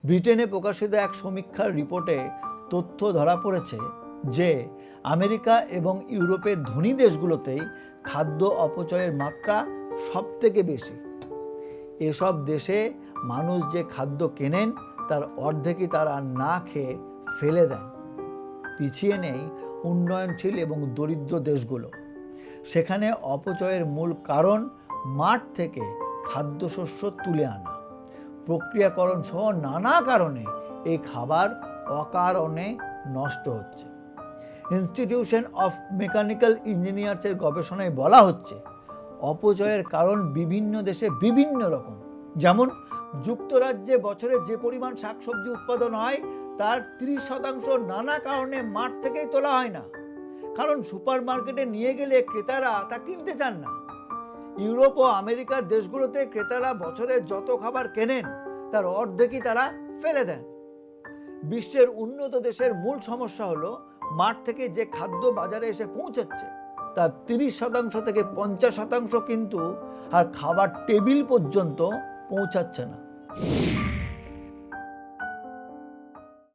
ব্রিটেনে প্রকাশিত এক সমীক্ষার রিপোর্টে তথ্য ধরা পড়েছে যে আমেরিকা এবং ইউরোপের ধনী দেশগুলোতেই খাদ্য অপচয়ের মাত্রা সবথেকে বেশি। এসব দেশে মানুষ যে খাদ্য কেনেন তার অর্ধেকই তারা না খেয়ে ফেলে দেন। পিছিয়ে নেই উন্নয়নশীল এবং দরিদ্র দেশগুলো। সেখানে অপচয়ের মূল কারণ মাঠ থেকে খাদ্যশস্য তুলে আনা, প্রক্রিয়াকরণ সহ নানা কারণে এই খাবার অকারণে নষ্ট হচ্ছে। ইনস্টিটিউশন অফ মেকানিক্যাল ইঞ্জিনিয়ার্সের গবেষণায় বলা হচ্ছে অপচয়ের কারণ বিভিন্ন দেশে বিভিন্ন রকম। যেমন যুক্তরাজ্যে বছরে যে পরিমাণ শাকসবজি উৎপাদন হয় তার 30% নানা কারণে মাঠ থেকেই তোলা হয় না, কারণ সুপার মার্কেটে নিয়ে গেলে ক্রেতারা তা কিনতে চান না। ইউরোপ ও আমেরিকার দেশগুলোতে ক্রেতারা বছরে যত খাবার কেনেন তার অর্ধেকই তারা ফেলে দেন। বিশ্বের উন্নত দেশের মূল সমস্যা হলো মাঠ থেকে যে খাদ্য বাজারে এসে পৌঁছাচ্ছে তার 30% থেকে 50% কিন্তু আর খাবার টেবিল পর্যন্ত পৌঁছাচ্ছে না।